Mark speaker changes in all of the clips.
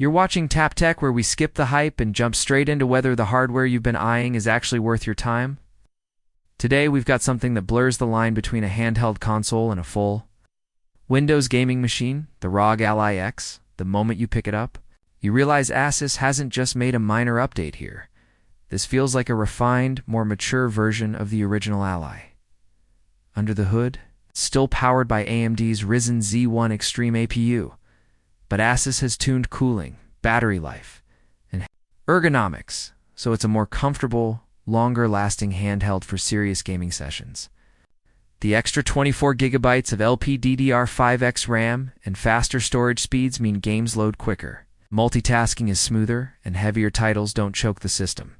Speaker 1: You're watching Tap Tech, where we skip the hype and jump straight into whether the hardware you've been eyeing is actually worth your time. Today we've got something that blurs the line between a handheld console and a full Windows gaming machine, the ROG Ally X. The moment you pick it up, you realize Asus hasn't just made a minor update here. This feels like a refined, more mature version of the original Ally. Under the hood, still powered by AMD's Ryzen Z1 Extreme APU, but Asus has tuned cooling, battery life, and ergonomics, so it's a more comfortable, longer-lasting handheld for serious gaming sessions. The extra 24 gigabytes of LPDDR5X RAM and faster storage speeds mean games load quicker. Multitasking is smoother, and heavier titles don't choke the system.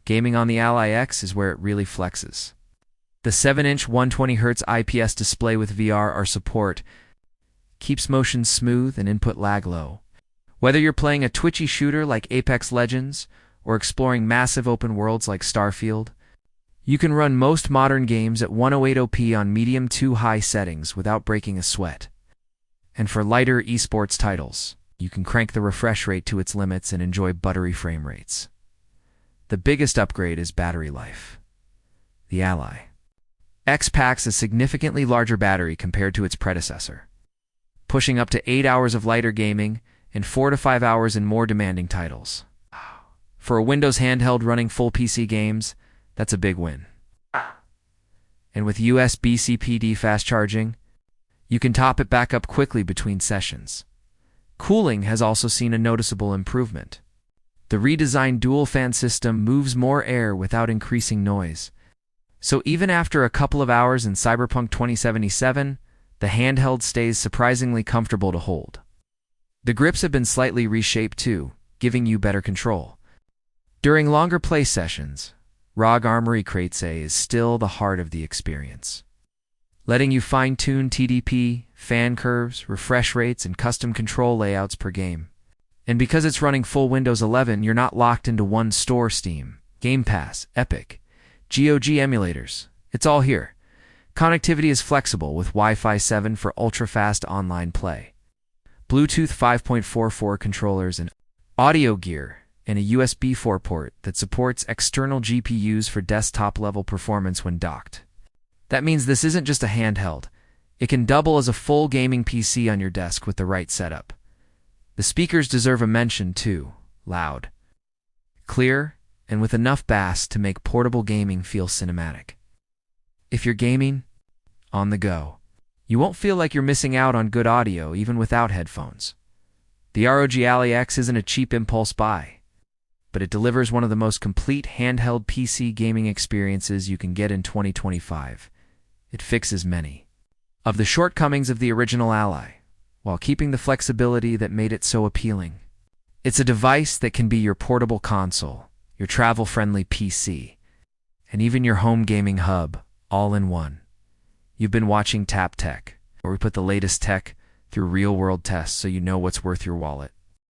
Speaker 1: Gaming on the Ally X is where it really flexes. The 7-inch 120Hz IPS display with VR support keeps motion smooth and input lag low. Whether you're playing a twitchy shooter like Apex Legends or exploring massive open worlds like Starfield, you can run most modern games at 1080p on medium to high settings without breaking a sweat. And for lighter esports titles, you can crank the refresh rate to its limits and enjoy buttery frame rates. The biggest upgrade is battery life. The Ally X packs a significantly larger battery compared to its predecessor, pushing up to 8 hours of lighter gaming and 4 to 5 hours in more demanding titles. For a Windows handheld running full PC games, that's a big win. And with USB-C PD fast charging, you can top it back up quickly between sessions. Cooling has also seen a noticeable improvement. The redesigned dual-fan system moves more air without increasing noise. So even after a couple of hours in Cyberpunk 2077, the handheld stays surprisingly comfortable to hold. The grips have been slightly reshaped too, giving you better control. During longer play sessions, ROG Armory Crates A is still the heart of the experience, letting you fine-tune TDP, fan curves, refresh rates, and custom control layouts per game. And because it's running full Windows 11, you're not locked into one store: Steam, Game Pass, Epic, GOG emulators. It's all here. Connectivity is flexible with Wi-Fi 7 for ultra-fast online play, Bluetooth 5.44 controllers, and audio gear, and a USB 4 port that supports external GPUs for desktop-level performance when docked. That means this isn't just a handheld. It can double as a full gaming PC on your desk with the right setup. The speakers deserve a mention too: loud, clear, and with enough bass to make portable gaming feel cinematic. If you're gaming on the go, you won't feel like you're missing out on good audio even without headphones. The ROG Ally X isn't a cheap impulse buy, but it delivers one of the most complete handheld PC gaming experiences you can get in 2025. It fixes many of the shortcomings of the original Ally, while keeping the flexibility that made it so appealing. It's a device that can be your portable console, your travel-friendly PC, and even your home gaming hub, all in one. You've been watching Tap Tech, where we put the latest tech through real-world tests so you know what's worth your wallet.